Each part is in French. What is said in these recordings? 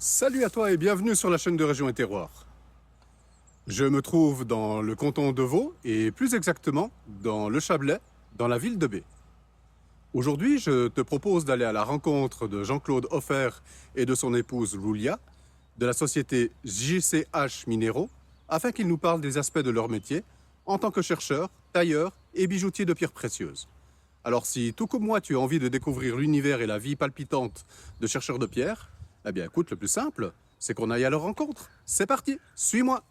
Salut à toi et bienvenue sur la chaîne de Région et Terroir. Je me trouve dans le canton de Vaud et plus exactement dans le Chablais, dans la ville de Bé. Aujourd'hui, je te propose d'aller à la rencontre de Jean-Claude Hoffer et de son épouse Loulia de la société JCH Minéraux afin qu'ils nous parlent des aspects de leur métier en tant que chercheurs, tailleurs et bijoutiers de pierres précieuses. Alors si, tout comme moi, tu as envie de découvrir l'univers et la vie palpitante de chercheurs de pierres, eh bien écoute, le plus simple, c'est qu'on aille à leur rencontre. C'est parti, suis-moi.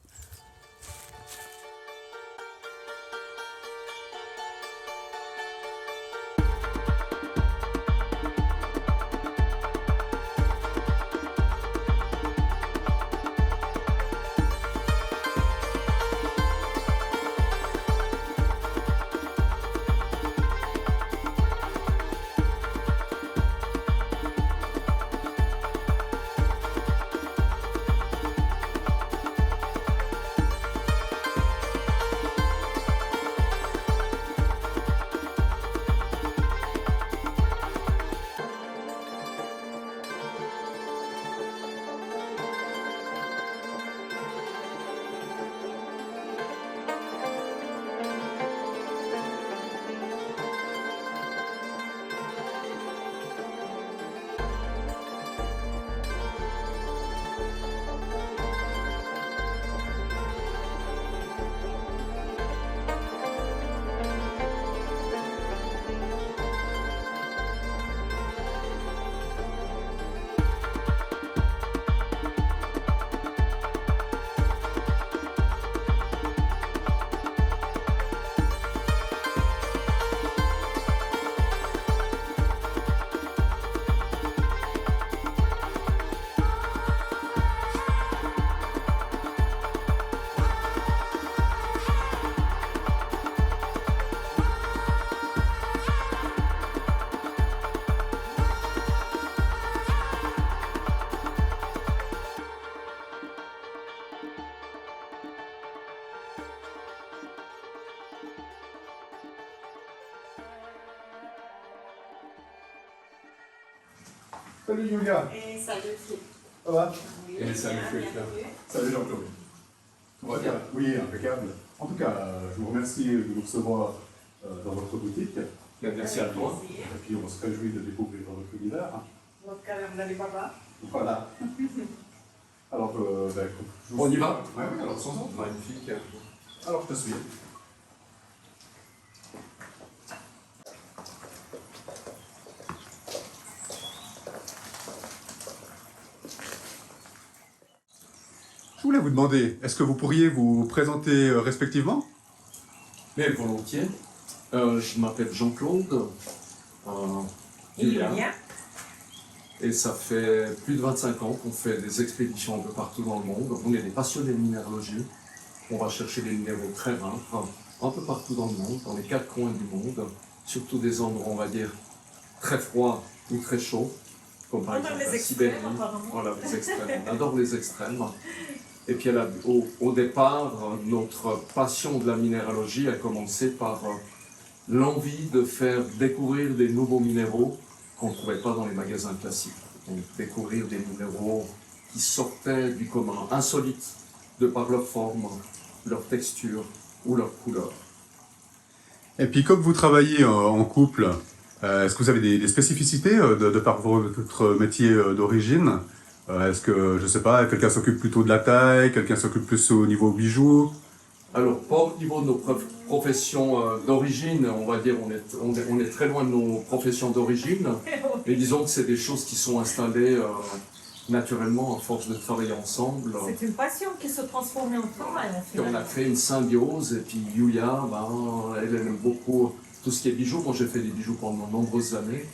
Salut Julia. Et salut Philippe. Ça va? Oui, Et salut bien, Philippe. bienvenue. Salut Jean-Claude. Tout va bien? Oui, impeccable. En tout cas, je vous remercie de nous recevoir dans votre boutique. Merci à toi. Plaisir. Et puis on se réjouit de découvrir votre univers. Votre calendrier d'Alibaba. Voilà. Alors, écoute, je vous On y suis. va? Oui, alors sans autre. Magnifique. Alors je te suis. Je voulais vous demander, est-ce que vous pourriez vous présenter respectivement? Mais volontiers. Je m'appelle Jean-Claude. Et Julien. Julien. Et ça fait plus de 25 ans qu'on fait des expéditions un peu partout dans le monde. On est des passionnés de minéralogie. On va chercher des minéraux très rares, un peu partout dans le monde, dans les quatre coins du monde. Surtout des endroits, on va dire, très froids ou très chauds. Comme par On aime exemple les la extrêmes, Sibérie. apparemment. Voilà, les extrêmes. On adore les extrêmes. Et puis au départ, notre passion de la minéralogie a commencé par l'envie de faire découvrir des nouveaux minéraux qu'on ne trouvait pas dans les magasins classiques. Donc découvrir des minéraux qui sortaient du commun, insolites, de par leur forme, leur texture ou leur couleur. Et puis comme vous travaillez en couple, est-ce que vous avez des spécificités de par votre métier d'origine? Est-ce que, je sais pas, quelqu'un s'occupe plutôt de la taille, quelqu'un s'occupe plus au niveau bijoux? Alors, pas au niveau de nos professions d'origine, on va dire, on est très loin de nos professions d'origine, mais disons que c'est des choses qui sont installées naturellement à force de travailler ensemble. C'est une passion qui se transforme en travail, Et on a créé une symbiose, et puis Yulia, elle aime beaucoup tout ce qui est bijoux. Moi, j'ai fait des bijoux pendant de nombreuses années,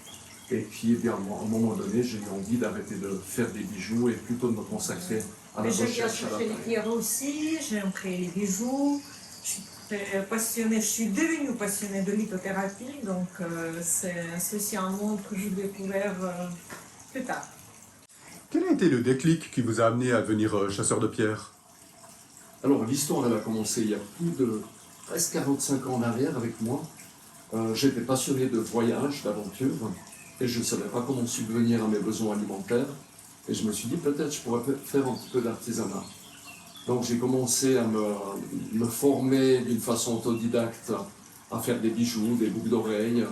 et puis à un moment donné, j'ai eu envie d'arrêter de faire des bijoux et plutôt de me consacrer à la Mais j'aime bien recherche. chercher les pierres aussi, j'aime créer les bijoux. Je suis très passionnée, je suis devenue passionnée de lithothérapie, donc c'est aussi un monde que j'ai découvert plus tard. Quel a été le déclic qui vous a amené à devenir chasseur de pierres? Alors l'histoire, elle a commencé il y a plus de presque 45 ans en arrière avec moi. J'étais passionné de voyage, d'aventure, et je ne savais pas comment subvenir à mes besoins alimentaires. Et je me suis dit, peut-être je pourrais faire un petit peu d'artisanat. Donc j'ai commencé à me former d'une façon autodidacte, à faire des bijoux, des boucles d'oreilles.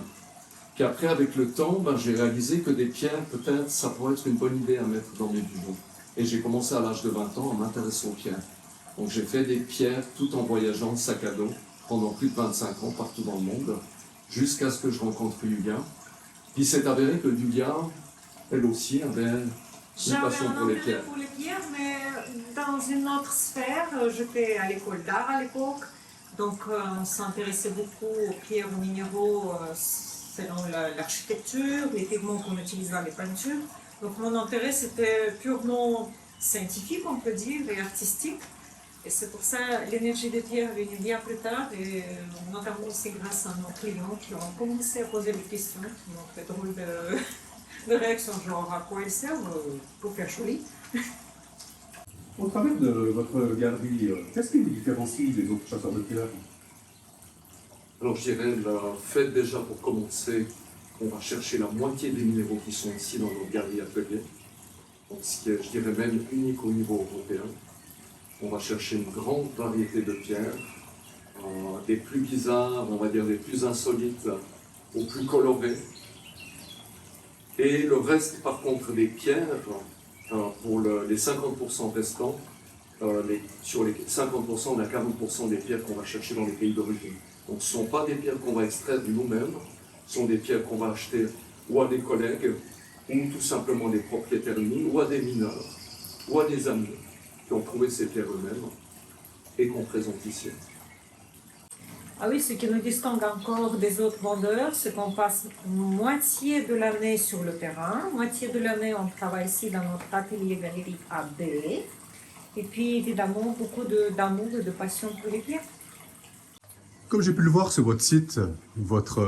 Puis après, avec le temps, j'ai réalisé que des pierres, peut-être, ça pourrait être une bonne idée à mettre dans mes bijoux. Et j'ai commencé à l'âge de 20 ans à m'intéresser aux pierres. Donc j'ai fait des pierres tout en voyageant sac à dos pendant plus de 25 ans partout dans le monde, jusqu'à ce que je rencontre Yulia. Puis il s'est avéré que Yulia, elle aussi, avait une J'avais passion un pour les intérêt pierres. pour les pierres, mais dans une autre sphère. J'étais à l'école d'art à l'époque, donc on s'intéressait beaucoup aux pierres, aux minéraux, selon l'architecture, les pigments qu'on utilise dans les peintures. Donc mon intérêt c'était purement scientifique, on peut dire, et artistique. Et c'est pour ça l'énergie des pierres est venue bien plus tard, et notamment aussi grâce à nos clients qui ont commencé à poser des questions, qui m'ont fait drôle de réaction, genre à quoi elles servent pour faire joli. Au travers de votre galerie, qu'est-ce qui vous différencie des autres chasseurs de pierres? Alors je dirais, le fait déjà pour commencer, on va chercher la moitié des minéraux qui sont ici dans notre galerie atelier. Donc ce qui est, je dirais, même unique au niveau européen. On va chercher une grande variété de pierres, des plus bizarres, on va dire des plus insolites, aux plus colorées. Et le reste, par contre, des pierres, pour les 50% restants, sur les 50%, on a 40% des pierres qu'on va chercher dans les pays d'origine. Donc ce ne sont pas des pierres qu'on va extraire de nous-mêmes, ce sont des pierres qu'on va acheter ou à des collègues, ou tout simplement des propriétaires mines, ou à des mineurs, ou à des amis qui ont trouvé ces pierres eux-mêmes et qu'on présente ici. Ah oui, ce qui nous distingue encore des autres vendeurs, c'est qu'on passe moitié de l'année sur le terrain, moitié de l'année on travaille ici dans notre atelier galerie à Belley, et puis évidemment beaucoup d'amour et de passion pour les pierres. Comme j'ai pu le voir sur votre site, votre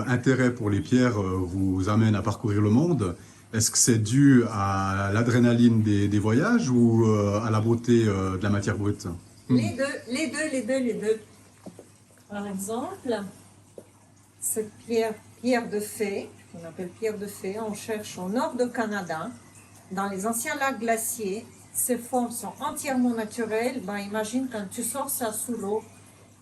intérêt pour les pierres vous amène à parcourir le monde. Est-ce que c'est dû à l'adrénaline des voyages ou à la beauté de la matière brute? Les deux. Par exemple, cette pierre de fée, qu'on appelle pierre de fée, on cherche au nord du Canada, dans les anciens lacs glaciers. Ces formes sont entièrement naturelles. Imagine quand tu sors ça sous l'eau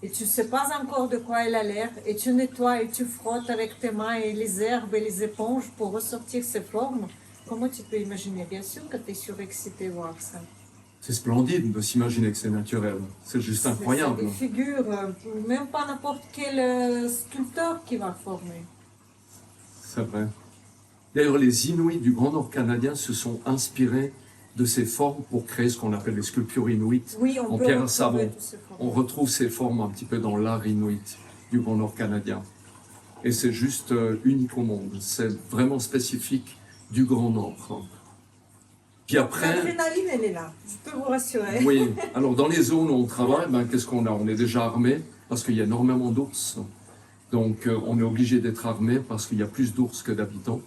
et tu ne sais pas encore de quoi elle a l'air, et tu nettoies et tu frottes avec tes mains et les herbes et les éponges pour ressortir ces formes. Comment tu peux imaginer? Bien sûr que tu es surexcité de voir ça. C'est splendide de s'imaginer que c'est naturel, c'est juste incroyable. C'est des figures, même pas n'importe quel sculpteur qui va former. C'est vrai. D'ailleurs, les Inuits du Grand Nord canadien se sont inspirés de ces formes pour créer ce qu'on appelle les sculptures inuites Oui, on en peut pierre à retrouver savon. toutes ces formes. On retrouve ces formes un petit peu dans l'art inuit du Grand Nord canadien. Et c'est juste unique au monde. C'est vraiment spécifique du Grand Nord. Puis après, L'adrénaline, elle est là, je peux vous rassurer. oui, alors dans les zones où on travaille, qu'est-ce qu'on a? On est déjà armé parce qu'il y a énormément d'ours. Donc on est obligé d'être armé parce qu'il y a plus d'ours que d'habitants.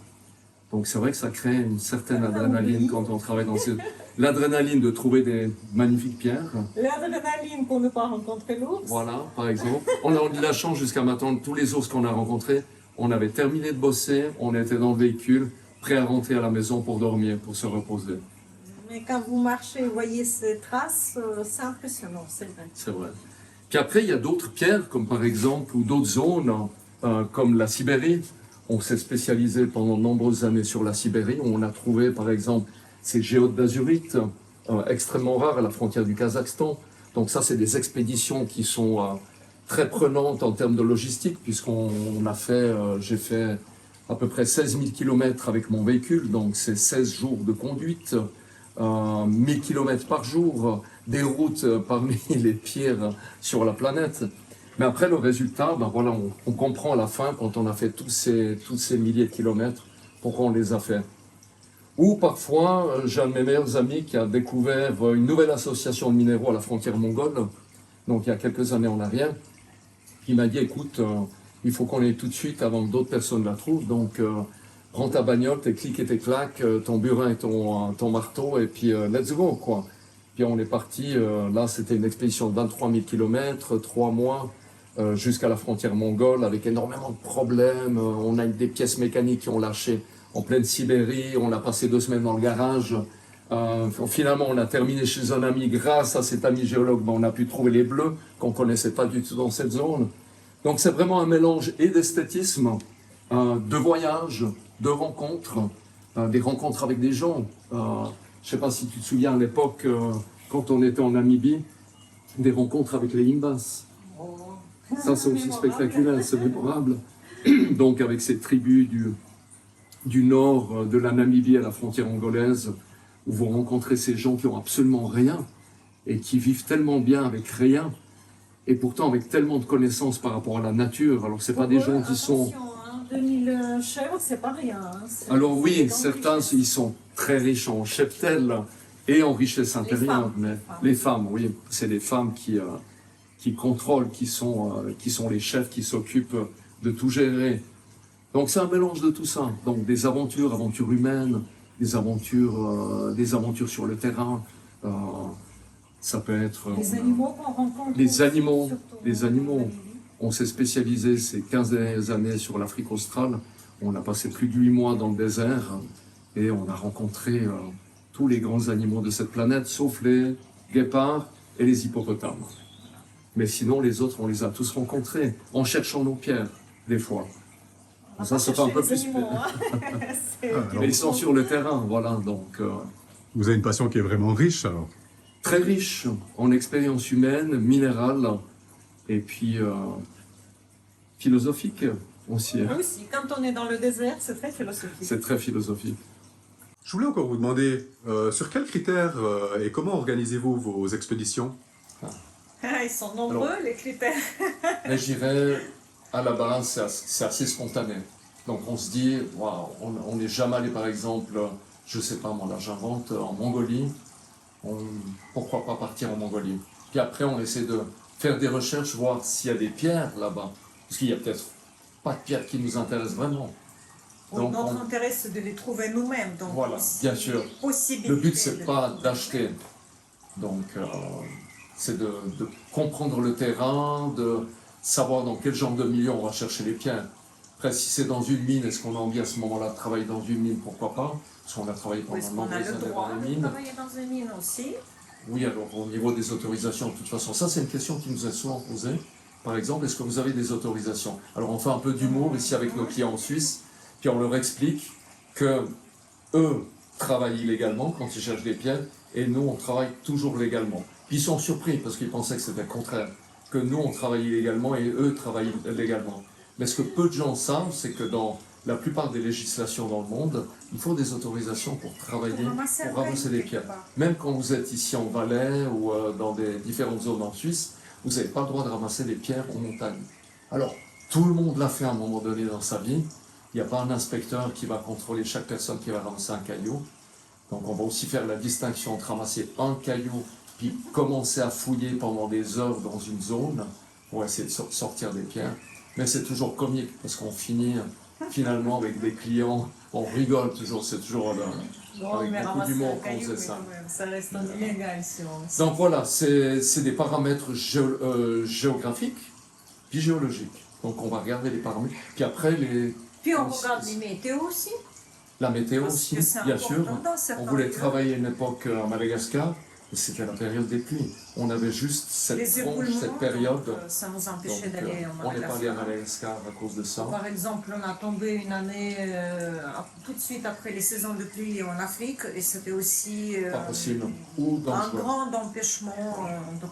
Donc c'est vrai que ça crée une certaine adrénaline quand on travaille dans ces... L'adrénaline de trouver des magnifiques pierres. L'adrénaline pour ne pas rencontrer l'ours. Voilà, par exemple. On a eu de la chance jusqu'à maintenant, tous les ours qu'on a rencontrés, on avait terminé de bosser, on était dans le véhicule, prêt à rentrer à la maison pour dormir, pour se reposer. Mais quand vous marchez et voyez ces traces, c'est impressionnant, c'est vrai. C'est vrai. Puis après, il y a d'autres pierres, comme par exemple, ou d'autres zones, comme la Sibérie. On s'est spécialisé pendant de nombreuses années sur la Sibérie. On a trouvé, par exemple, ces géodes d'azurite, extrêmement rares à la frontière du Kazakhstan. Donc ça, c'est des expéditions qui sont très prenantes en termes de logistique, puisqu'on a fait, j'ai fait à peu près 16 000 km avec mon véhicule, donc c'est 16 jours de conduite, 1000 km par jour, des routes parmi les pires sur la planète. Mais après, le résultat, voilà, on comprend à la fin, quand on a fait tous ces milliers de kilomètres, pourquoi on les a fait. Ou parfois, j'ai un de mes meilleurs amis qui a découvert une nouvelle association de minéraux à la frontière mongole, donc il y a quelques années en arrière, qui m'a dit, écoute, il faut qu'on aille tout de suite avant que d'autres personnes la trouvent, donc prends ta bagnole, tes clics et tes claques, ton burin et ton marteau, et puis let's go, quoi. Puis on est parti, là c'était une expédition de 23 000 km, 3 mois, jusqu'à la frontière mongole, avec énormément de problèmes. On a des pièces mécaniques qui ont lâché en pleine Sibérie, on a passé 2 semaines dans le garage, Finalement, on a terminé chez un ami. Grâce à cet ami géologue, ben, on a pu trouver les bleus qu'on ne connaissait pas du tout dans cette zone. Donc c'est vraiment un mélange et d'esthétisme, de voyage, de rencontres, des rencontres avec des gens. Je ne sais pas si tu te souviens à l'époque, quand on était en Namibie, des rencontres avec les Imbas. Ça c'est aussi spectaculaire, c'est mémorable. Donc avec ces tribus du nord de la Namibie à la frontière angolaise, où vous rencontrez ces gens qui ont absolument rien et qui vivent tellement bien avec rien, et pourtant avec tellement de connaissances par rapport à la nature. Alors c'est pas des gens qui sont... Attention, hein, 2000 chèvres, c'est pas rien. Hein. Alors oui, c'est certains richesse. ils sont très riches en cheptel et en richesse intérieure, femmes. mais les femmes, oui, c'est les femmes qui contrôlent, qui sont les chefs, qui s'occupent de tout gérer. Donc c'est un mélange de tout ça. Donc des aventures humaines, des aventures sur le terrain. Ça peut être... Les animaux qu'on rencontre. Les aussi, animaux, surtout, les en animaux. Namibie. On s'est spécialisé ces 15 dernières années sur l'Afrique australe. On a passé plus de 8 mois dans le désert et on a rencontré tous les grands animaux de cette planète, sauf les guépards et les hippopotames. Mais sinon, les autres, on les a tous rencontrés en cherchant nos pierres, des fois. On va Ça, pas c'est pas un peu chercher plus... les animaux, hein. C'est- Mais ils sont sur le terrain, voilà. Donc, Vous avez une passion qui est vraiment riche, alors. très riche en expérience humaine, minérale, et puis philosophique aussi. Aussi, quand on est dans le désert, c'est très philosophique. C'est très philosophique. Je voulais encore vous demander, sur quels critères et comment organisez-vous vos expéditions? Ah, ils sont nombreux, les critères. Mais je dirais, à la base, c'est assez spontané. Donc on se dit, waouh, on n'est jamais allé par exemple, je sais pas moi, là j'invente, en Mongolie. Pourquoi pas partir en Mongolie? Puis après on essaie de faire des recherches, voir s'il y a des pierres là-bas. Parce qu'il y a peut-être pas de pierres qui nous intéressent vraiment. Oui, Donc, notre intérêt, c'est de les trouver nous-mêmes. Donc, Voilà, aussi, bien sûr. possibilité Le but c'est de- pas d'acheter. Donc c'est de comprendre le terrain, de savoir dans quel genre de milieu on va chercher les pierres. Après, si c'est dans une mine, est-ce qu'on a envie à ce moment-là de travailler dans une mine? Pourquoi pas? Parce qu'on a travaillé Ou est-ce pendant qu'on a de nombreuses le années droit dans les de mines. travailler dans une mine aussi? Oui, alors au niveau des autorisations, de toute façon, ça c'est une question qui nous est souvent posée. Par exemple, est-ce que vous avez des autorisations? Alors on fait un peu d'humour ici avec nos clients en Suisse, puis on leur explique que eux travaillent illégalement quand ils cherchent des pierres, et nous on travaille toujours légalement. Puis ils sont surpris parce qu'ils pensaient que c'était le contraire, que nous on travaille illégalement et eux travaillent légalement. Mais ce que peu de gens savent, c'est que dans la plupart des législations dans le monde, il faut des autorisations pour travailler, pour ramasser des pierres. Même quand vous êtes ici en Valais ou dans des différentes zones en Suisse, vous n'avez pas le droit de ramasser des pierres en montagne. Alors, tout le monde l'a fait à un moment donné dans sa vie. Il n'y a pas un inspecteur qui va contrôler chaque personne qui va ramasser un caillou. Donc on va aussi faire la distinction entre ramasser un caillou puis commencer à fouiller pendant des heures dans une zone pour essayer de sortir des pierres. Mais c'est toujours comique parce qu'on finit finalement avec des clients, on rigole toujours, c'est toujours Bon, avec mais beaucoup ramasser d'humour un qu'on caillou, faisait oui, ça. quand même, ça reste illégal si on... Donc voilà, c'est des paramètres géographiques puis géologiques. Donc on va regarder les paramètres. Puis après, Puis on regarde les météos aussi. la météo Parce aussi, que c'est bien important sûr. dans certains On voulait lieux. travailler à une époque à Madagascar, et c'était la période des pluies. On avait juste cette Les tranche, éboulements, cette période. donc, ça nous empêchait Donc, d'aller en on n'est pas allé à Madagascar. Madagascar à cause de ça. Par exemple, on a tombé une année tout de suite après les saisons de pluie en Afrique et c'était aussi Pas possible. Ou un dangereux. grand empêchement.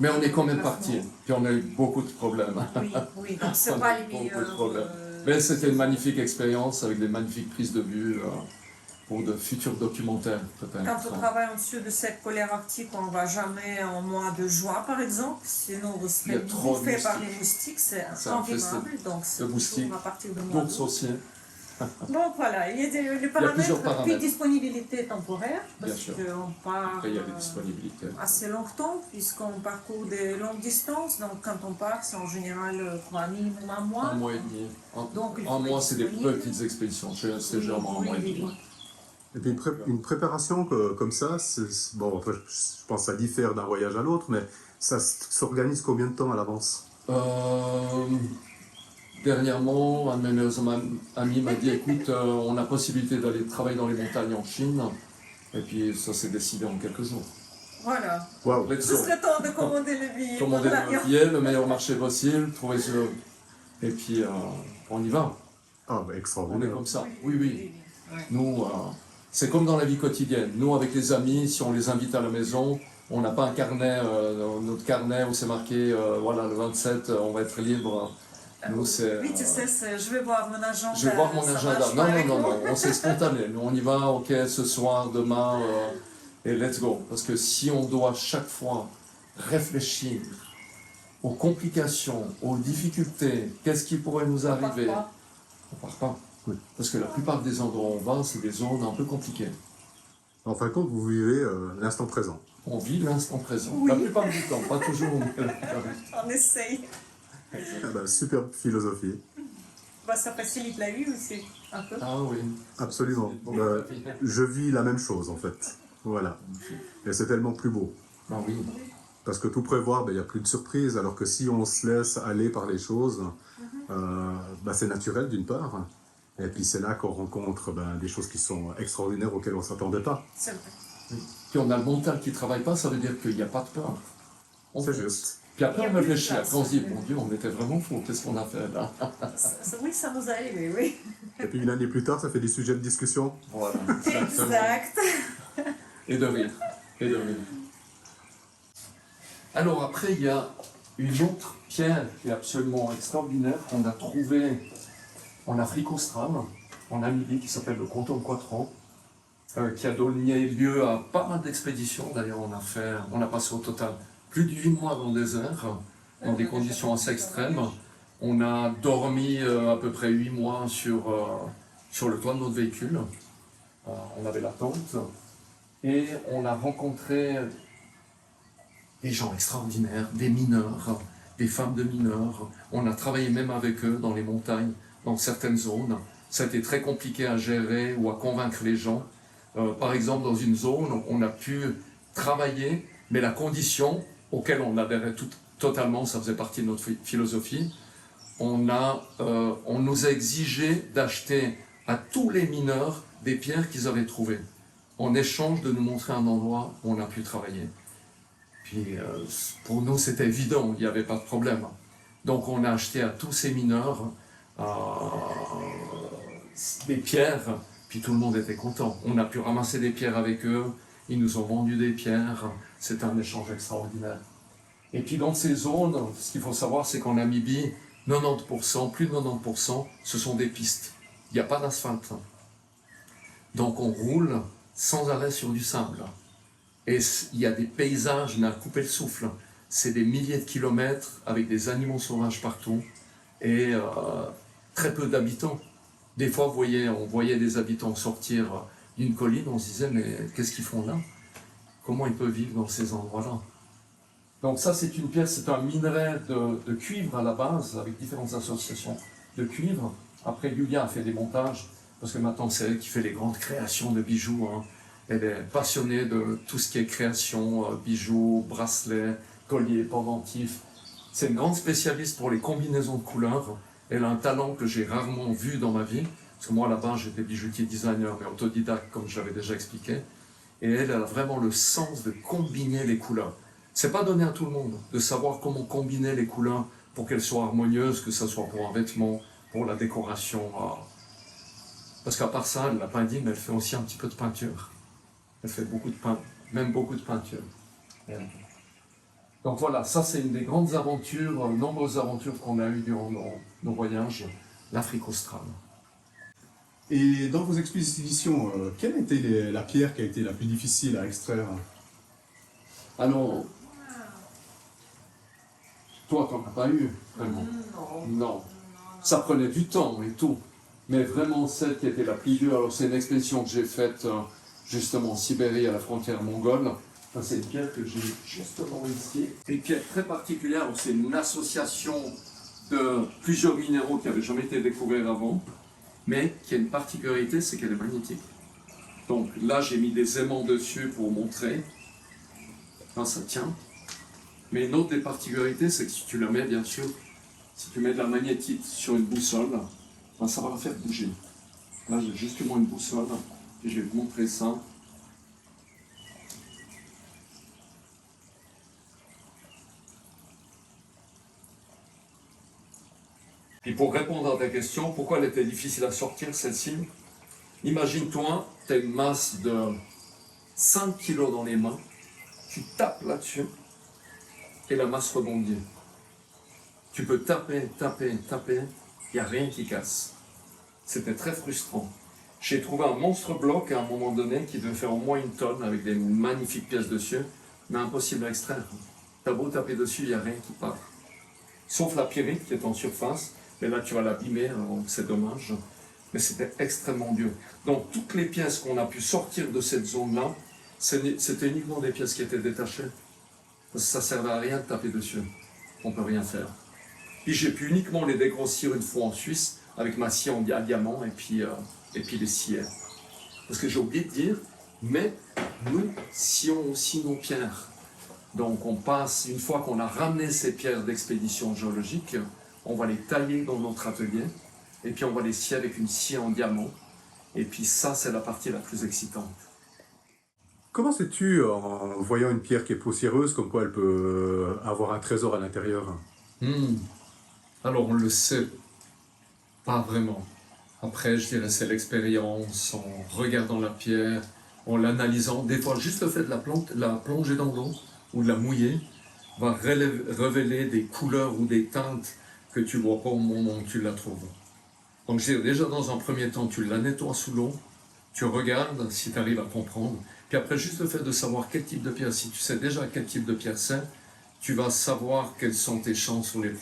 Mais on est quand même déplacement. parti. Puis on a eu beaucoup de problèmes. Oui, oui, donc c'est On a pas eu les beaucoup de meilleurs. problèmes. Mais c'était une magnifique expérience avec des magnifiques prises de vue pour de futurs documentaires peut-être. Quand on travaille en dessous de cette polaire arctique, on ne va jamais en mois de juin par exemple, sinon vous Il y serez a trop de bouffé par moustiques. les moustiques, c'est C'est un invivable. Donc c'est de moustiques, toujours à partir de mois D'ours d'août. aussi, Donc voilà, il y a les plusieurs paramètres, paramètres. puis disponibilité temporaire, Bien parce sûr. qu'on part après il y a des disponibilités. assez longtemps, puisqu'on parcourt des longues distances. Donc quand on part, c'est en général minimum un mois. Un mois et demi. Donc, il Un faut mois, être c'est des disponible. petites expéditions. C'est généralement un Oui, mois et oui, demi. oui. Et puis une préparation comme ça, bon, enfin, je pense que ça diffère d'un voyage à l'autre, mais ça s'organise combien de temps à l'avance? Dernièrement, un de mes amis m'a dit écoute, on a possibilité d'aller travailler dans les montagnes en Chine. Et puis ça s'est décidé en quelques jours. Voilà. Waouh. Let's Ce go. serait temps de commander le billet. Commander pour l'avion. le billet, le meilleur marché possible, trouver ce... Et puis on y va. Ah, bah, On est extraordinaire. comme ça. Oui, oui. Ouais. Nous, c'est comme dans la vie quotidienne. Nous, avec les amis, si on les invite à la maison, on n'a pas un carnet, notre carnet où c'est marqué, voilà, le 27, on va être libre. Nous, c'est... Oui, tu sais, je vais voir mon agenda. Je vais voir mon ça agenda. marche Non, pas non, avec non, moi. non, on s'est spontané. Nous, on y va, ok, ce soir, demain, et let's go. Parce que si on doit chaque fois réfléchir aux complications, aux difficultés, qu'est-ce qui pourrait nous On part arriver, pas. on part pas. Oui. Parce que la plupart des endroits où on va, c'est des zones un peu compliquées. En fin de compte, vous vivez l'instant présent. On vit l'instant présent. Oui. La plupart du temps, pas toujours. Mais la plupart du temps. On essaye. Ah bah, superbe philosophie. Bah, ça facilite la vie aussi, un peu. Ah oui. Absolument. Je vis la même chose en fait. Voilà. Et c'est tellement plus beau. Ah oui. Parce que tout prévoir, il n'y a plus de surprise. Alors que si on se laisse aller par les choses, c'est naturel d'une part. Et puis c'est là qu'on rencontre des choses qui sont extraordinaires auxquelles on ne s'attendait pas. C'est vrai. Puis on a le mental qui ne travaille pas, ça veut dire qu'il n'y a pas de peur. On C'est fonce. juste. Puis après, Il y a on plus de réfléchit. place. Après, on se dit, mon Dieu, on était vraiment fous. Qu'est-ce qu'on a fait là? Oui, ça nous arrive, oui. Et puis une année plus tard, ça fait des sujets de discussion. Voilà. Exactement. Exact. Et de rire. Et de rire. Alors après, il y a une autre pierre qui est absolument extraordinaire qu'on a trouvée en Afrique australe, en Namibie, qui s'appelle le Quantum Quattro, qui a donné lieu à pas mal d'expéditions. D'ailleurs, on a passé au total plus de 8 mois dans le désert, dans des conditions assez extrêmes. On a dormi à peu près 8 mois sur le toit de notre véhicule. On avait la tente. Et on a rencontré des gens extraordinaires, des mineurs, des femmes de mineurs. On a travaillé même avec eux dans les montagnes, dans certaines zones. Ça a été très compliqué à gérer ou à convaincre les gens. Par exemple, dans une zone, on a pu travailler, mais la condition auquel on adhérait totalement, ça faisait partie de notre philosophie, on nous a exigé d'acheter à tous les mineurs des pierres qu'ils avaient trouvées, en échange de nous montrer un endroit où on a pu travailler. Puis pour nous, c'était évident, il n'y avait pas de problème. Donc on a acheté à tous ces mineurs des pierres, puis tout le monde était content. On a pu ramasser des pierres avec eux, ils nous ont vendu des pierres, c'était un échange extraordinaire. Et puis dans ces zones, ce qu'il faut savoir, c'est qu'en Namibie, 90%, plus de 90%, ce sont des pistes. Il n'y a pas d'asphalte. Donc on roule sans arrêt sur du sable. Et il y a des paysages, mais à couper le souffle. C'est des milliers de kilomètres avec des animaux sauvages partout et très peu d'habitants. Des fois, on voyait des habitants sortir d'une colline, on se disait, mais qu'est-ce qu'ils font là? Comment ils peuvent vivre dans ces endroits-là? Donc ça, c'est une pièce, c'est un minerai de cuivre à la base, avec différentes associations de cuivre. Après, Yulia a fait des montages, parce que maintenant, c'est elle qui fait les grandes créations de bijoux. Hein. Elle est passionnée de tout ce qui est création, bijoux, bracelets, colliers, pendentifs. C'est une grande spécialiste pour les combinaisons de couleurs. Elle a un talent que j'ai rarement vu dans ma vie, parce que moi, là-bas, j'étais bijoutier designer, mais autodidacte, comme j'avais déjà expliqué. Et elle a vraiment le sens de combiner les couleurs. C'est pas donné à tout le monde de savoir comment combiner les couleurs pour qu'elles soient harmonieuses, que ce soit pour un vêtement, pour la décoration. Parce qu'à part ça, elle l'a pas dit, mais elle fait aussi un petit peu de peinture. Elle fait même beaucoup de peinture. Donc voilà, ça c'est une des grandes aventures, nombreuses aventures qu'on a eues durant nos voyages, l'Afrique australe. Et dans vos expéditions, quelle était la pierre qui a été la plus difficile à extraire? Alors, toi, t'en as pas eu, vraiment? Non. Ça prenait du temps et tout. Mais vraiment, celle qui était la plus dure, alors c'est une expédition que j'ai faite justement en Sibérie, à la frontière mongole. Ça, c'est une pierre que j'ai justement ici. C'est une pierre très particulière, c'est une association de plusieurs minéraux qui n'avaient jamais été découverts avant, mais qui a une particularité, c'est qu'elle est magnétique. Donc là, j'ai mis des aimants dessus pour montrer. Là, ça tient. Mais une autre des particularités, c'est que si tu la mets, bien sûr, si tu mets de la magnétite sur une boussole, ben, ça va la faire bouger. Là, j'ai justement une boussole, et je vais vous montrer ça. Puis pour répondre à ta question, pourquoi elle était difficile à sortir, celle-ci? Imagine-toi, tu as une masse de 5 kilos dans les mains, tu tapes là-dessus et la masse rebondit. Tu peux taper, taper, taper, il n'y a rien qui casse. C'était très frustrant. J'ai trouvé un monstre bloc à un moment donné qui devait faire au moins 1 tonne avec des magnifiques pièces dessus, mais impossible à extraire. T'as beau taper dessus, il n'y a rien qui part. Sauf la pyrite qui est en surface, mais là tu vas l'abîmer, donc c'est dommage. Mais c'était extrêmement dur. Donc toutes les pièces qu'on a pu sortir de cette zone-là, c'était uniquement des pièces qui étaient détachées. Parce que ça ne servait à rien de taper dessus. On ne peut rien faire. Puis j'ai pu uniquement les dégrossir une fois en Suisse avec ma scie en diamant et puis les scier. Parce que j'ai oublié de dire, mais nous scions aussi nos pierres. Donc on passe, une fois qu'on a ramené ces pierres d'expédition géologique, on va les tailler dans notre atelier et puis on va les scier avec une scie en diamant. Et puis ça, c'est la partie la plus excitante. Comment sais-tu, en voyant une pierre qui est poussiéreuse, comme quoi elle peut avoir un trésor à l'intérieur? Alors on le sait pas vraiment. Après, je dirais c'est l'expérience, en regardant la pierre, en l'analysant. Des fois, juste le fait de la plonger dans l'eau ou de la mouiller va révéler des couleurs ou des teintes que tu ne vois pas au moment où tu la trouves. Donc je dirais déjà dans un premier temps, tu la nettoies sous l'eau, tu regardes si tu arrives à comprendre. Puis après, juste le fait de savoir quel type de pierre, si tu sais déjà quel type de pierre c'est, tu vas savoir quelles sont tes chances ou les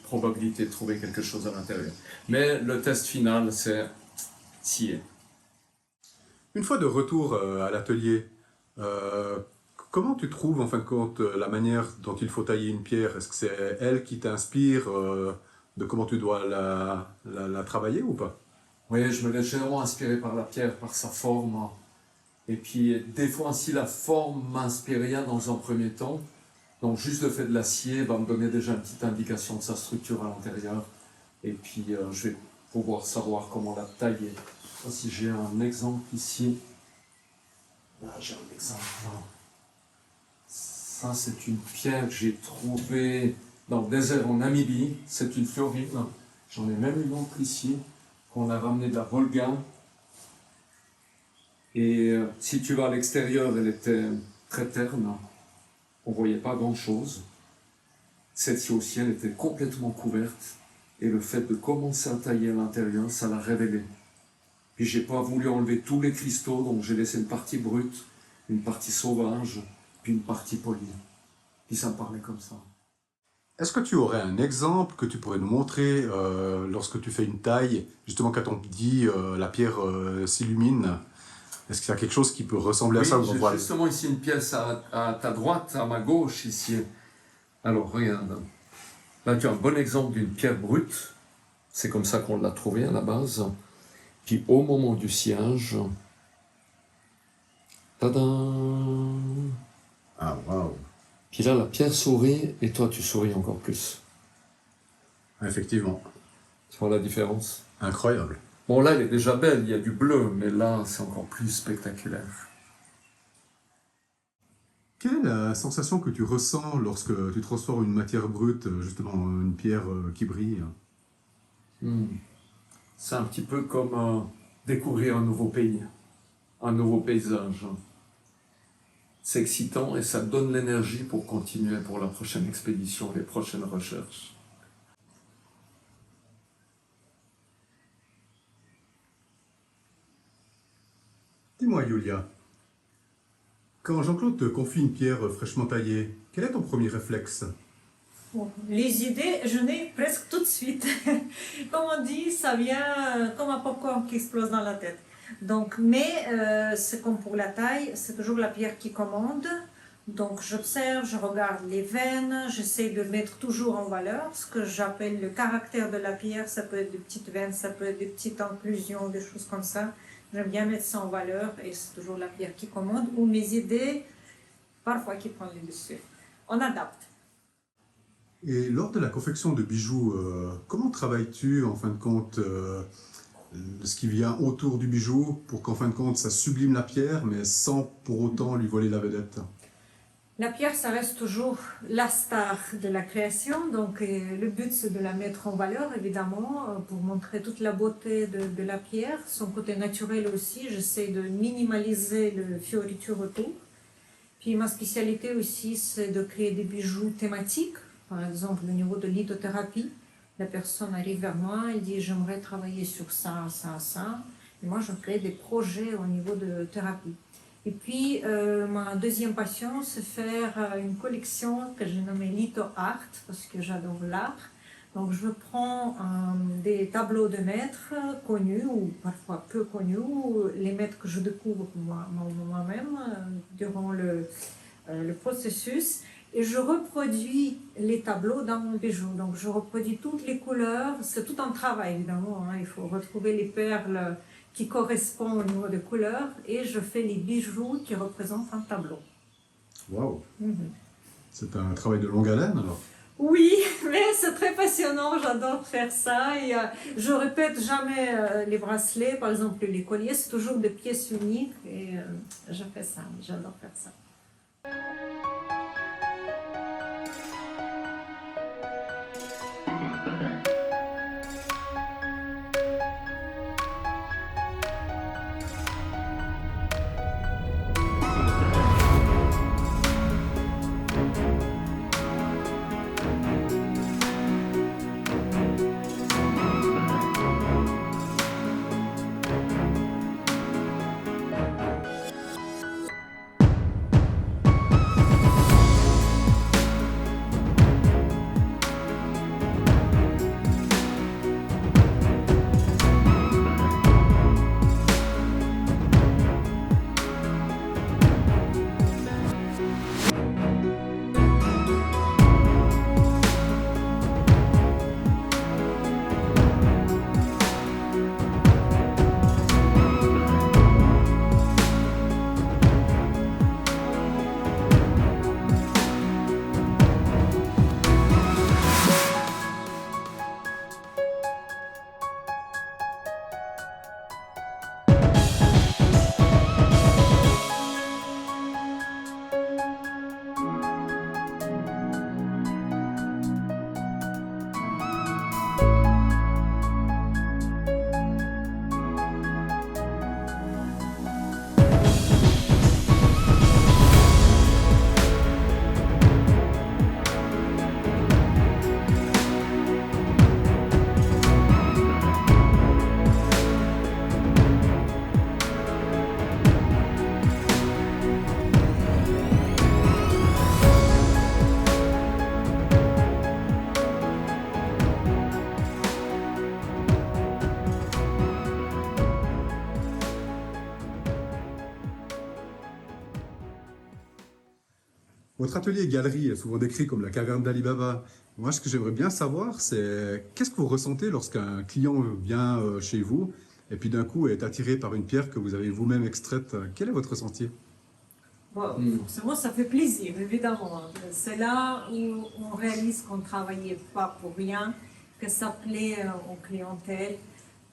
probabilités de trouver quelque chose à l'intérieur. Mais le test final, c'est scier. Une fois de retour à l'atelier, comment tu trouves en fin de compte la manière dont il faut tailler une pierre? Est-ce que c'est elle qui t'inspire de comment tu dois la travailler ou pas? Oui, je me laisse généralement inspirer par la pierre, par sa forme. Et puis, des fois, si la forme m'inspire rien dans un premier temps, donc juste le fait de la scier va me donner déjà une petite indication de sa structure à l'intérieur. Et puis, je vais pouvoir savoir comment la tailler. Si j'ai un exemple ici. Là, j'ai un exemple. Ça, c'est une pierre que j'ai trouvée dans le désert en Namibie. C'est une fluorite. J'en ai même une autre ici, qu'on a ramenée de la Volga. Et si tu vas à l'extérieur, elle était très terne. On ne voyait pas grand-chose. Celle-ci aussi, elle était complètement couverte. Et le fait de commencer à tailler à l'intérieur, ça l'a révélé. Puis j'ai pas voulu enlever tous les cristaux, donc j'ai laissé une partie brute, une partie sauvage, puis une partie polie. Puis ça me parlait comme ça. Est-ce que tu aurais un exemple que tu pourrais nous montrer lorsque tu fais une taille, justement quand on te dit la pierre s'illumine? Est-ce qu'il y a quelque chose qui peut ressembler à ça? J'ai justement ici une pièce à ta droite, à ma gauche ici. Alors regarde, là tu as un bon exemple d'une pierre brute. C'est comme ça qu'on l'a trouvée à la base. Puis au moment du sciage, tadam! Ah, waouh! Puis là, la pierre sourit et toi, tu souris encore plus. Effectivement. Tu vois la différence? Incroyable. Bon, là, elle est déjà belle, il y a du bleu, mais là, c'est encore plus spectaculaire. Quelle est la sensation que tu ressens lorsque tu transformes une matière brute, justement, en une pierre qui brille? C'est un petit peu comme découvrir un nouveau pays, un nouveau paysage. C'est excitant et ça donne l'énergie pour continuer pour la prochaine expédition, les prochaines recherches. Dis-moi, Yulia, quand Jean-Claude te confie une pierre fraîchement taillée, quel est ton premier réflexe? Bon, les idées, je n'ai presque tout de suite. Comme on dit, ça vient comme un popcorn qui explose dans la tête. Donc, mais c'est comme pour la taille, c'est toujours la pierre qui commande. Donc j'observe, je regarde les veines, j'essaie de mettre toujours en valeur ce que j'appelle le caractère de la pierre. Ça peut être des petites veines, ça peut être des petites inclusions, des choses comme ça. J'aime bien mettre ça en valeur et c'est toujours la pierre qui commande ou mes idées, parfois qui prennent le dessus. On adapte. Et lors de la confection de bijoux, comment travailles-tu en fin de compte ce qui vient autour du bijou pour qu'en fin de compte ça sublime la pierre mais sans pour autant lui voler la vedette? La pierre, ça reste toujours la star de la création, donc le but c'est de la mettre en valeur évidemment pour montrer toute la beauté de la pierre, son côté naturel aussi. J'essaie de minimaliser le fioriture autour. Puis ma spécialité aussi c'est de créer des bijoux thématiques, par exemple au niveau de lithothérapie. La personne arrive vers moi, elle dit j'aimerais travailler sur ça, ça, ça, et moi je crée des projets au niveau de thérapie. Et puis, ma deuxième passion, c'est faire une collection que j'ai nommée Litho Art, parce que j'adore l'art. Donc, je prends des tableaux de maîtres connus ou parfois peu connus, ou les maîtres que je découvre moi-même durant le processus, et je reproduis les tableaux dans mon bijou. Donc, je reproduis toutes les couleurs. C'est tout un travail, évidemment, hein. Il faut retrouver les perles qui correspond au niveau des couleurs et je fais les bijoux qui représentent un tableau. Waouh! C'est un travail de longue haleine alors? Oui, mais c'est très passionnant, j'adore faire ça et je répète jamais les bracelets, par exemple les colliers, c'est toujours des pièces uniques et je fais ça, j'adore faire ça. Votre atelier et galerie est souvent décrit comme la caverne d'Ali Baba. Moi, ce que j'aimerais bien savoir, c'est qu'est-ce que vous ressentez lorsqu'un client vient chez vous et puis d'un coup est attiré par une pierre que vous avez vous-même extraite. Quel est votre ressenti? Bon, forcément, ça fait plaisir, évidemment. C'est là où on réalise qu'on ne travaillait pas pour rien, que ça plaît aux clientèles,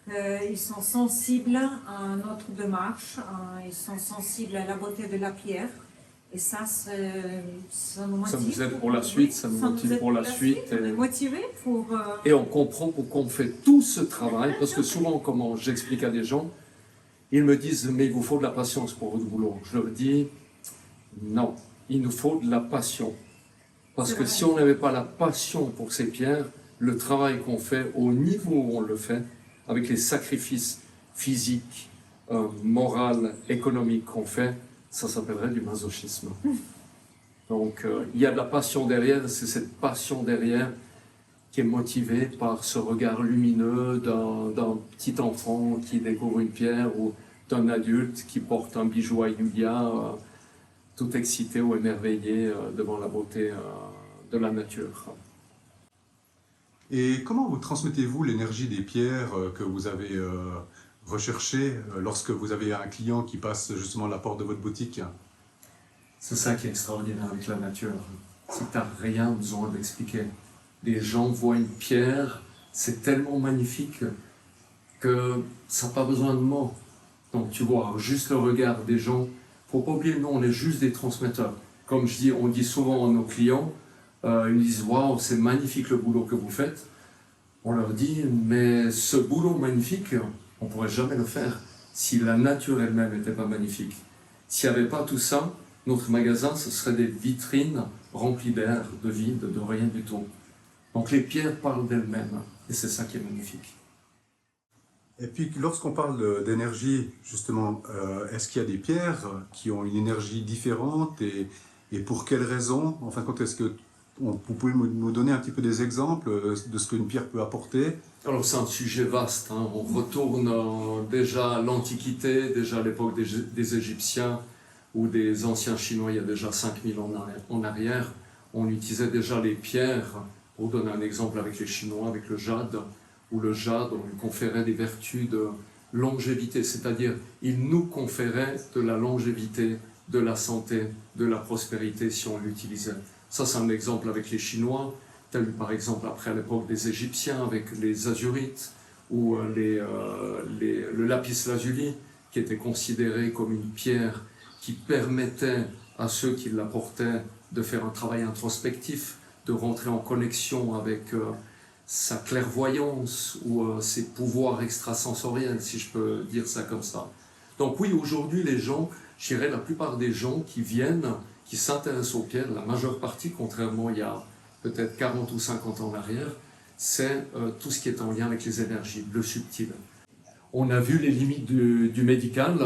qu'ils sont sensibles à notre démarche, ils sont sensibles à la beauté de la pierre. Et ça nous motive. Ça nous aide pour la suite, ça nous motive pour la suite. On est motivé pour... Et on comprend pourquoi on fait tout ce travail, parce que souvent, comme j'explique à des gens, ils me disent « mais il vous faut de la patience pour votre boulot ». Je leur dis « non, il nous faut de la passion ». Parce que si on n'avait pas la passion pour ces pierres, le travail qu'on fait, au niveau où on le fait, avec les sacrifices physiques, moraux, économiques qu'on fait, ça s'appellerait du masochisme. Donc, il y a de la passion derrière, c'est cette passion derrière qui est motivée par ce regard lumineux d'un petit enfant qui découvre une pierre ou d'un adulte qui porte un bijou à Yulia, tout excité ou émerveillé devant la beauté de la nature. Et comment vous transmettez-vous l'énergie des pierres que vous avez recherchées lorsque vous avez un client qui passe justement la porte de votre boutique? C'est ça qui est extraordinaire avec la nature. C'est que tu n'as rien besoin d'expliquer. Les gens voient une pierre, c'est tellement magnifique que ça n'a pas besoin de mots. Donc tu vois juste le regard des gens. Il ne faut pas oublier, nous on est juste des transmetteurs. Comme on dit souvent à nos clients, ils nous disent « Waouh, c'est magnifique le boulot que vous faites ». On leur dit « Mais ce boulot magnifique, on ne pourrait jamais le faire si la nature elle-même n'était pas magnifique. S'il n'y avait pas tout ça, notre magasin, ce serait des vitrines remplies d'air, de vide, de rien du tout. » Donc les pierres parlent d'elles-mêmes, et c'est ça qui est magnifique. Et puis, lorsqu'on parle d'énergie, justement, est-ce qu'il y a des pierres qui ont une énergie différente et pour quelles raisons? En fin de compte, est-ce que vous pouvez nous donner un petit peu des exemples de ce qu'une pierre peut apporter? Alors c'est un sujet vaste, hein. On retourne déjà à l'Antiquité, déjà à l'époque des Égyptiens ou des anciens Chinois, il y a déjà 5000 ans en arrière. On utilisait déjà les pierres, pour donner un exemple avec les Chinois, avec le jade, où le jade, on lui conférait des vertus de longévité, c'est-à-dire il nous conférait de la longévité, de la santé, de la prospérité si on l'utilisait. Ça c'est un exemple avec les Chinois, tel par exemple après à l'époque des Égyptiens avec les Azurites ou le lapis lazuli qui était considéré comme une pierre qui permettait à ceux qui l'apportaient de faire un travail introspectif, de rentrer en connexion avec sa clairvoyance ou ses pouvoirs extrasensoriels, si je peux dire ça comme ça. Donc oui, aujourd'hui, les gens, je dirais la plupart des gens qui viennent, qui s'intéressent aux pierres, la majeure partie, contrairement il y a peut-être 40 ou 50 ans en arrière, c'est tout ce qui est en lien avec les énergies, le subtil. On a vu les limites du médical.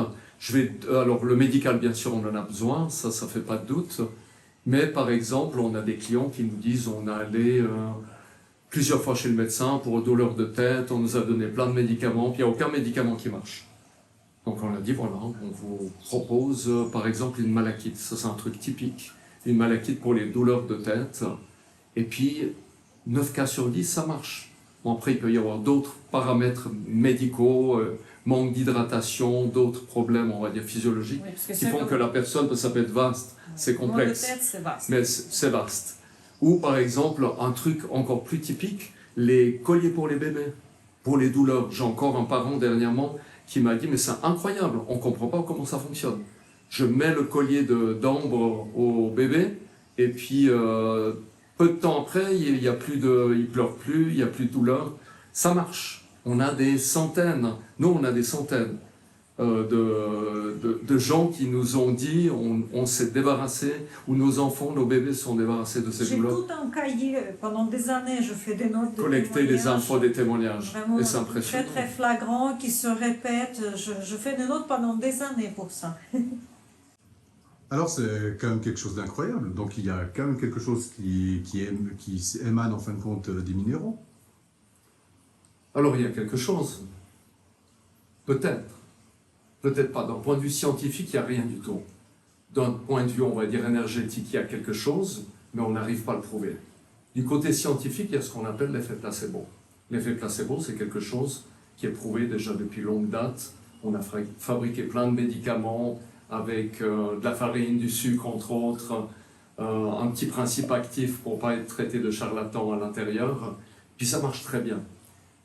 Alors le médical, bien sûr, on en a besoin, ça fait pas de doute. Mais par exemple, on a des clients qui nous disent on a allé plusieurs fois chez le médecin pour douleur de tête, on nous a donné plein de médicaments, puis il n'y a aucun médicament qui marche. Donc on a dit voilà, on vous propose par exemple une malachite, ça c'est un truc typique, une malachite pour les douleurs de tête, et puis 9 cas sur 10 ça marche. Bon, après il peut y avoir d'autres paramètres médicaux, manque d'hydratation, d'autres problèmes on va dire physiologiques, qui font que la personne, ça peut être vaste, c'est complexe, mais c'est vaste. Ou par exemple, un truc encore plus typique, les colliers pour les bébés, pour les douleurs. J'ai encore un parent dernièrement qui m'a dit « mais c'est incroyable, on ne comprend pas comment ça fonctionne. Je mets le collier d'ambre au bébé, et puis peu de temps après, il pleure plus, il n'y a plus de douleur. Ça marche. On a des centaines, nous on a des centaines de gens qui nous ont dit on s'est débarrassé, ou nos enfants, nos bébés sont débarrassés de ces douleurs. J'ai tout un cahier, pendant des années, je fais des notes de collecter les infos des témoignages, vraiment et c'est impressionnant. très flagrant, qui se répètent, je fais des notes pendant des années pour ça. Alors c'est quand même quelque chose d'incroyable, donc il y a quand même quelque chose qui émane en fin de compte des minéraux. Alors il y a quelque chose, peut-être pas. D'un point de vue scientifique, il n'y a rien du tout. D'un point de vue, on va dire, énergétique, il y a quelque chose, mais on n'arrive pas à le prouver. Du côté scientifique, il y a ce qu'on appelle l'effet placebo. L'effet placebo, c'est quelque chose qui est prouvé déjà depuis longue date. On a fabriqué plein de médicaments avec de la farine, du sucre, entre autres, un petit principe actif pour ne pas être traité de charlatan à l'intérieur. Puis ça marche très bien.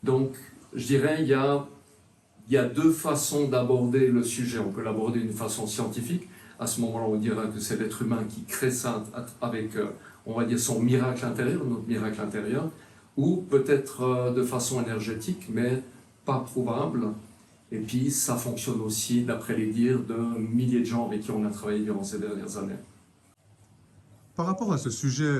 Donc, je dirais, il y a deux façons d'aborder le sujet. On peut l'aborder d'une façon scientifique. À ce moment-là, on dira que c'est l'être humain qui crée ça avec, on va dire, son miracle intérieur, notre miracle intérieur, ou peut-être de façon énergétique, mais pas prouvable. Et puis, ça fonctionne aussi, d'après les dires de milliers de gens avec qui on a travaillé durant ces dernières années. Par rapport à ce sujet,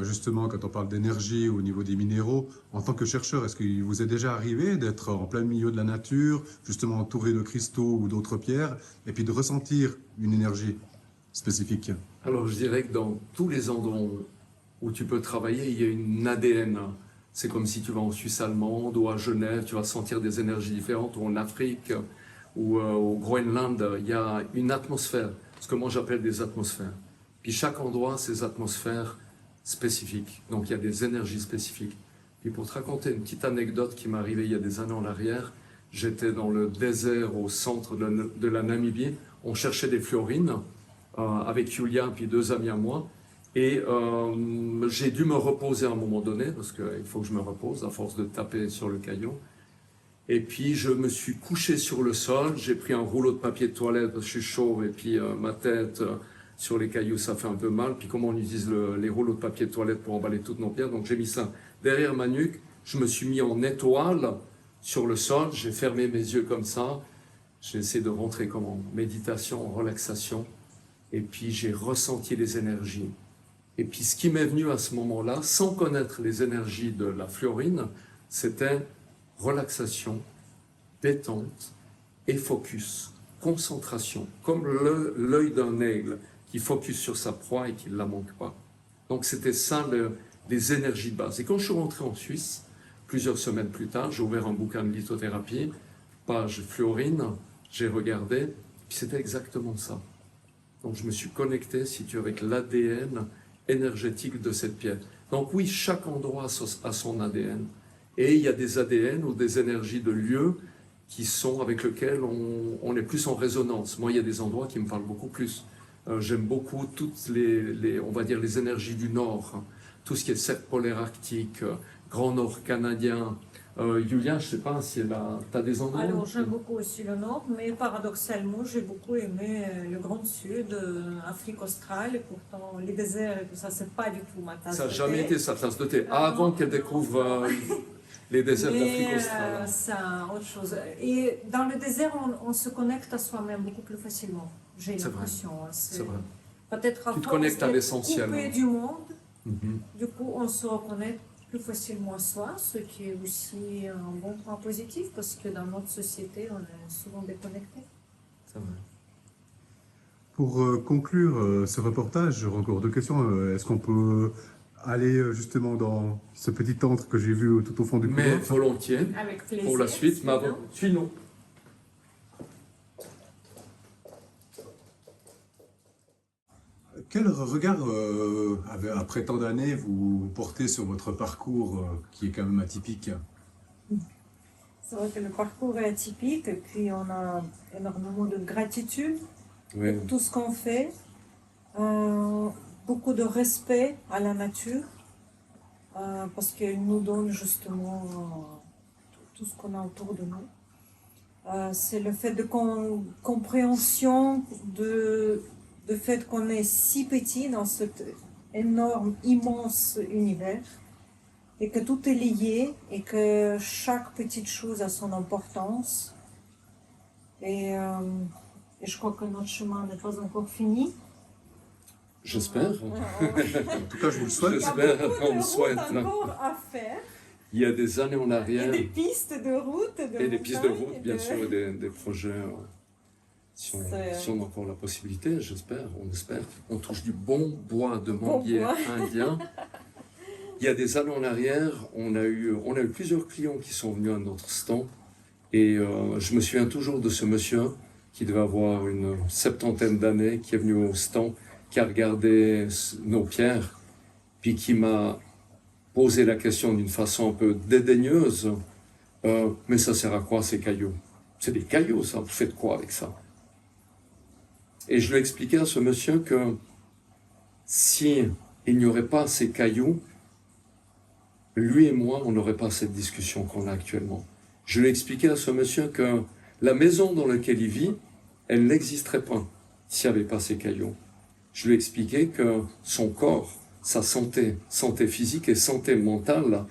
justement, quand on parle d'énergie au niveau des minéraux, en tant que chercheur, est-ce qu'il vous est déjà arrivé d'être en plein milieu de la nature, justement entouré de cristaux ou d'autres pierres, et puis de ressentir une énergie spécifique? Alors, je dirais que dans tous les endroits où tu peux travailler, il y a une ADN. C'est comme si tu vas en Suisse allemande ou à Genève, tu vas sentir des énergies différentes, ou en Afrique, ou au Groenland, il y a une atmosphère, ce que moi j'appelle des atmosphères. Puis chaque endroit a ses atmosphères spécifiques, donc il y a des énergies spécifiques. Puis pour te raconter une petite anecdote qui m'est arrivée il y a des années en arrière, j'étais dans le désert au centre de la Namibie, on cherchait des fluorines avec Julia puis 2 amis à moi, et j'ai dû me reposer à un moment donné, parce qu'il faut que je me repose à force de taper sur le caillou. Et puis je me suis couché sur le sol, j'ai pris un rouleau de papier de toilette parce que je suis chauve, et puis ma tête sur les cailloux, ça fait un peu mal. Puis comment on utilise les rouleaux de papier de toilette pour emballer toutes nos pierres. Donc j'ai mis ça derrière ma nuque. Je me suis mis en étoile sur le sol. J'ai fermé mes yeux comme ça. J'ai essayé de rentrer comme en méditation, en relaxation. Et puis j'ai ressenti les énergies. Et puis ce qui m'est venu à ce moment-là, sans connaître les énergies de la fluorine, c'était relaxation, détente et focus, concentration, comme l'œil d'un aigle qui focus sur sa proie et qui ne la manque pas. Donc c'était ça les énergies de base. Et quand je suis rentré en Suisse, plusieurs semaines plus tard, j'ai ouvert un bouquin de lithothérapie, page fluorine, j'ai regardé, puis c'était exactement ça. Donc je me suis connecté, si tu veux, avec l'ADN énergétique de cette pierre. Donc oui, chaque endroit a son ADN. Et il y a des ADN ou des énergies de lieux qui sont avec lesquels on est plus en résonance. Moi, il y a des endroits qui me parlent beaucoup plus. J'aime beaucoup toutes on va dire les énergies du Nord, hein. Tout ce qui est cercle polaire arctique, Grand Nord canadien. Julia, je ne sais pas si tu as des endroits. Alors, j'aime beaucoup aussi le Nord, mais paradoxalement, j'ai beaucoup aimé le Grand Sud, Afrique australe, et pourtant les déserts et tout ça, c'est pas du tout ma tasse de thé. Ça n'a jamais été sa tasse de thé, avant qu'elle découvre les déserts d'Afrique australe. C'est autre chose. Et dans le désert, on se connecte à soi-même beaucoup plus facilement, j'ai l'impression. C'est vrai. Peut-être à Tu te force connectes à d'être l'essentiel. coupé du monde, Mhm. du coup, on se reconnecte plus facilement à soi, ce qui est aussi un bon point positif, parce que dans notre société, on est souvent déconnecté. C'est vrai. Pour conclure ce reportage, j'aurais encore deux questions. Est-ce qu'on peut aller justement dans ce petit antre que j'ai vu tout au fond du Mais couloir? volontiers, Avec plaisir. pour la suite, suis-nous. Quel regard, après tant d'années, vous portez sur votre parcours qui est quand même atypique? C'est vrai que le parcours est atypique, et puis on a énormément de gratitude Oui. pour tout ce qu'on fait, beaucoup de respect à la nature, parce qu'elle nous donne justement tout ce qu'on a autour de nous. C'est le fait de compréhension de fait qu'on est si petit dans cet énorme, immense univers, et que tout est lié, et que chaque petite chose a son importance. Et je crois que notre chemin n'est pas encore fini. J'espère. En tout cas, je vous le souhaite. Il y a J'espère, beaucoup on de le souhaite. routes encore à faire, Il y a des années en et arrière, des pistes de route, et des pistes de route, bien sûr, et des projets. Si C'est- on a encore la possibilité, j'espère, on espère. On touche du bon bois de manguier bois. indien. Il y a des années en arrière, on a eu plusieurs clients qui sont venus à notre stand. Et je me souviens toujours de ce monsieur qui devait avoir une 70aine d'années, qui est venu au stand, qui a regardé nos pierres, puis qui m'a posé la question d'une façon un peu dédaigneuse. Mais ça sert à quoi ces cailloux? C'est des cailloux, ça, vous faites quoi avec ça? Et je lui ai expliqué à ce monsieur que si il n'y aurait pas ces cailloux, lui et moi, on n'aurait pas cette discussion qu'on a actuellement. Je lui ai expliqué à ce monsieur que la maison dans laquelle il vit, elle n'existerait pas s'il n'y avait pas ces cailloux. Je lui ai expliqué que son corps, sa santé physique et santé mentale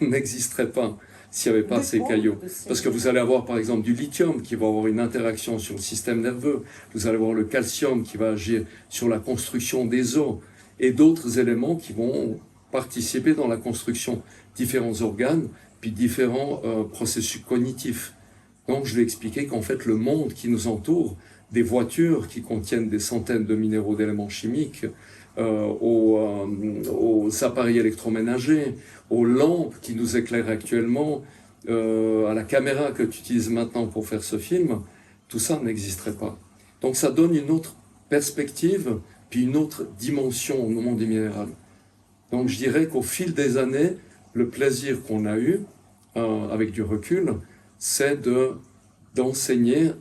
n'existerait pas s'il n'y avait pas ces cailloux. Parce que vous allez avoir par exemple du lithium qui va avoir une interaction sur le système nerveux, vous allez avoir le calcium qui va agir sur la construction des os et d'autres éléments qui vont participer dans la construction de différents organes puis différents processus cognitifs. Donc je lui ai expliqué qu'en fait le monde qui nous entoure, des voitures qui contiennent des centaines de minéraux d'éléments chimiques, aux appareils électroménagers, aux lampes qui nous éclairent actuellement, à la caméra que tu utilises maintenant pour faire ce film, tout ça n'existerait pas. Donc ça donne une autre perspective, puis une autre dimension au monde des minérales. Donc je dirais qu'au fil des années, le plaisir qu'on a eu, avec du recul, c'est d'enseigner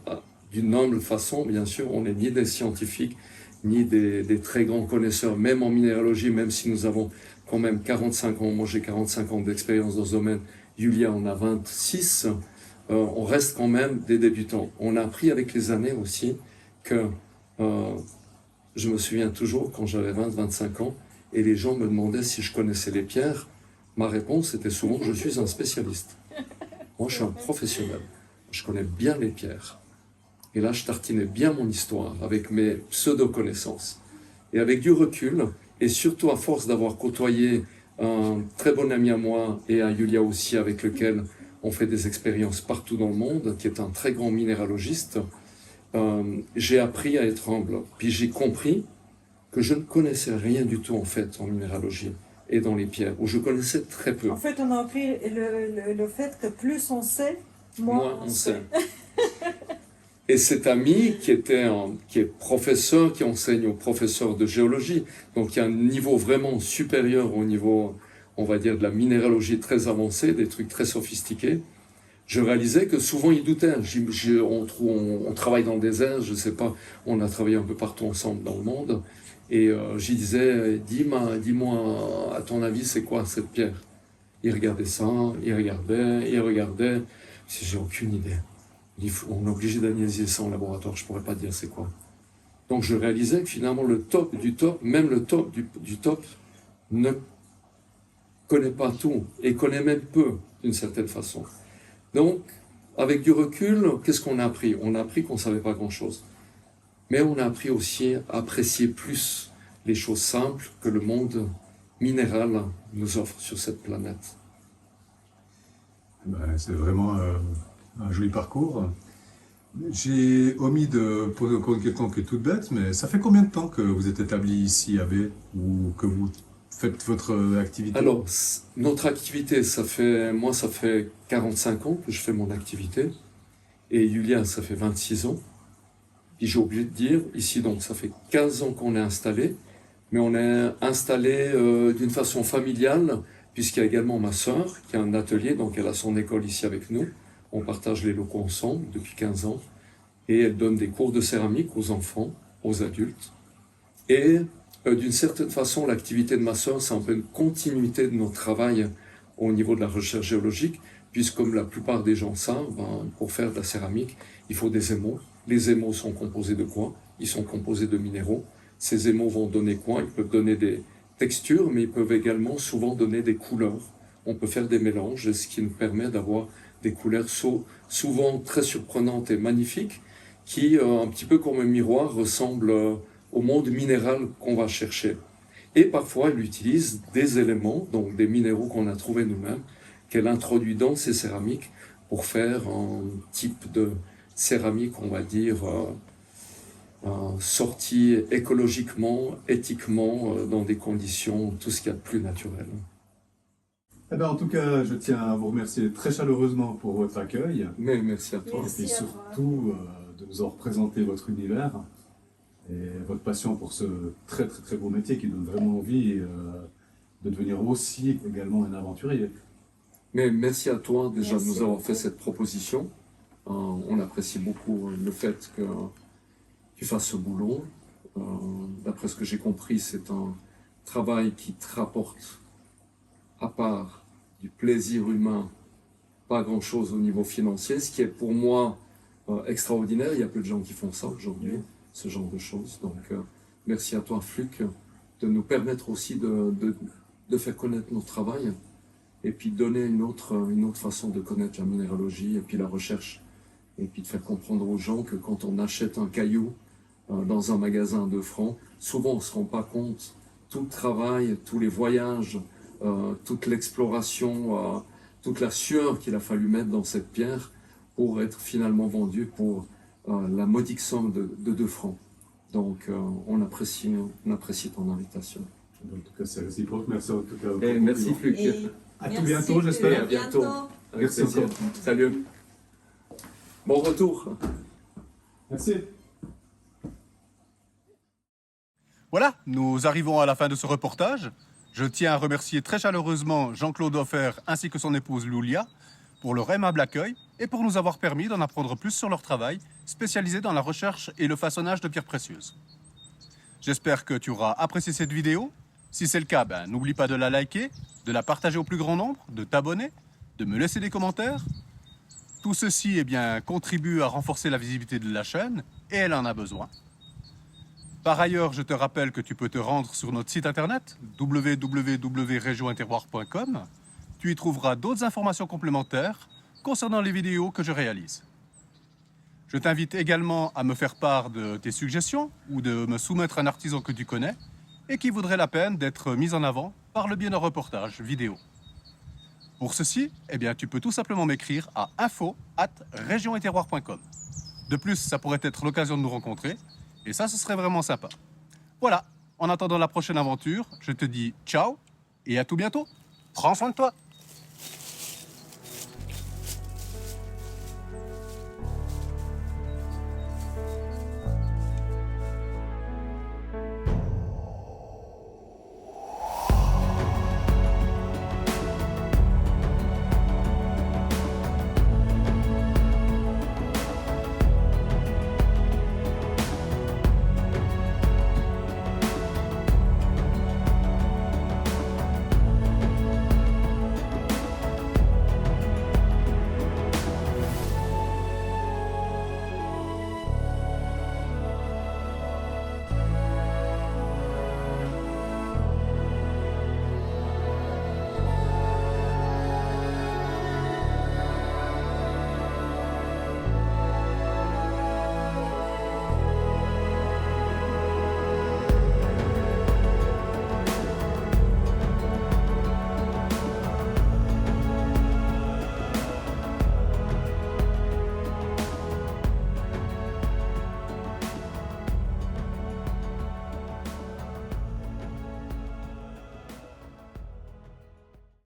d'une humble façon. Bien sûr, on n'est ni des scientifiques, ni des très grands connaisseurs, même en minéralogie, même si nous avons quand même 45 ans, moi j'ai 45 ans d'expérience dans ce domaine, Julia en a 26, on reste quand même des débutants. On a appris avec les années aussi que je me souviens toujours quand j'avais 20-25 ans et les gens me demandaient si je connaissais les pierres, ma réponse était souvent que je suis un spécialiste. Moi, je suis un professionnel. Je connais bien les pierres. Et là, je tartinais bien mon histoire avec mes pseudo-connaissances. Et avec du recul, et surtout à force d'avoir côtoyé un très bon ami à moi et à Julia aussi, avec lequel on fait des expériences partout dans le monde, qui est un très grand minéralogiste, j'ai appris à être humble. Puis j'ai compris que je ne connaissais rien du tout en fait en minéralogie et dans les pierres, où je connaissais très peu. En fait, on a appris le fait que plus on sait, moins on sait. Et cet ami qui est professeur, qui enseigne aux professeurs de géologie, donc qui a un niveau vraiment supérieur au niveau, on va dire, de la minéralogie très avancée, des trucs très sophistiqués, je réalisais que souvent il doutait. On travaille dans le désert, je sais pas, on a travaillé un peu partout ensemble dans le monde, et j'y disais, dis-moi, à ton avis, c'est quoi cette pierre? Il regardait ça, il regardait, j'ai aucune idée. On est obligé d'analyser ça en laboratoire, je ne pourrais pas dire c'est quoi. Donc je réalisais que finalement le top du top, même le top du top, ne connaît pas tout et connaît même peu d'une certaine façon. Donc avec du recul, qu'est-ce qu'on a appris? On a appris qu'on ne savait pas grand-chose. Mais on a appris aussi à apprécier plus les choses simples que le monde minéral nous offre sur cette planète. Ben, c'est vraiment un joli parcours. J'ai omis de poser encore une question qui est toute bête, mais ça fait combien de temps que vous êtes établi ici à B ou que vous faites votre activité? Alors, notre activité, ça fait 45 ans que je fais mon activité. Et Julia, ça fait 26 ans. Puis j'ai oublié de dire, ici, donc, ça fait 15 ans qu'on est installé. Mais on est installé d'une façon familiale, puisqu'il y a également ma sœur qui a un atelier, donc elle a son école ici avec nous. On partage les locaux ensemble depuis 15 ans. Et elle donne des cours de céramique aux enfants, aux adultes. Et d'une certaine façon, l'activité de ma sœur, c'est un peu une continuité de notre travail au niveau de la recherche géologique, puisque comme la plupart des gens savent, pour faire de la céramique, il faut des émaux. Les émaux sont composés de quoi? Ils sont composés de minéraux. Ces émaux vont donner quoi? Ils peuvent donner des textures, mais ils peuvent également souvent donner des couleurs. On peut faire des mélanges, ce qui nous permet d'avoir des couleurs souvent très surprenantes et magnifiques, qui, un petit peu comme un miroir, ressemblent au monde minéral qu'on va chercher. Et parfois, elle utilise des éléments, donc des minéraux qu'on a trouvés nous-mêmes, qu'elle introduit dans ces céramiques pour faire un type de céramique, on va dire, sorti écologiquement, éthiquement, dans des conditions, tout ce qu'il y a de plus naturel. Eh ben, en tout cas, je tiens à vous remercier très chaleureusement pour votre accueil. Mais merci à toi. Merci. Et surtout de nous avoir présenté votre univers et votre passion pour ce très très très beau métier qui donne vraiment envie de devenir aussi également un aventurier. Mais merci à toi déjà Merci de nous avoir beaucoup. fait cette proposition. On apprécie beaucoup le fait que tu fasses ce boulot. D'après ce que j'ai compris, c'est un travail qui te rapporte, à part du plaisir humain, pas grand-chose au niveau financier, ce qui est pour moi extraordinaire. Il y a peu de gens qui font ça aujourd'hui, ce genre de choses. Donc merci à toi, Fluc, de nous permettre aussi de faire connaître notre travail et puis donner une autre façon de connaître la minéralogie et puis la recherche. Et puis de faire comprendre aux gens que quand on achète un caillou dans un magasin à 2 francs, souvent on ne se rend pas compte tout le travail, tous les voyages, toute l'exploration, toute la sueur qu'il a fallu mettre dans cette pierre pour être finalement vendue pour la modique somme de 2 francs. Donc on apprécie ton invitation. En tout cas, c'est réciproque. Merci en tout cas. Et merci Fluc. Et À tout merci, bientôt, Fluc. j'espère. À bientôt. Avec Merci plaisir. encore. Salut. Bon retour. Merci. Voilà, nous arrivons à la fin de ce reportage. Je tiens à remercier très chaleureusement Jean-Claude Offer ainsi que son épouse Lulia pour leur aimable accueil et pour nous avoir permis d'en apprendre plus sur leur travail, spécialisé dans la recherche et le façonnage de pierres précieuses. J'espère que tu auras apprécié cette vidéo. Si c'est le cas, n'oublie pas de la liker, de la partager au plus grand nombre, de t'abonner, de me laisser des commentaires. Tout ceci contribue à renforcer la visibilité de la chaîne et elle en a besoin. Par ailleurs, je te rappelle que tu peux te rendre sur notre site internet www.regioninterroir.com. Tu y trouveras d'autres informations complémentaires concernant les vidéos que je réalise. Je t'invite également à me faire part de tes suggestions ou de me soumettre un artisan que tu connais et qui vaudrait la peine d'être mis en avant par le biais d'un reportage vidéo. Pour ceci, eh bien, tu peux tout simplement m'écrire à info@regioneterroir.com. De plus, ça pourrait être l'occasion de nous rencontrer et ça, ce serait vraiment sympa. Voilà, en attendant la prochaine aventure, je te dis ciao et à tout bientôt. Prends soin de toi.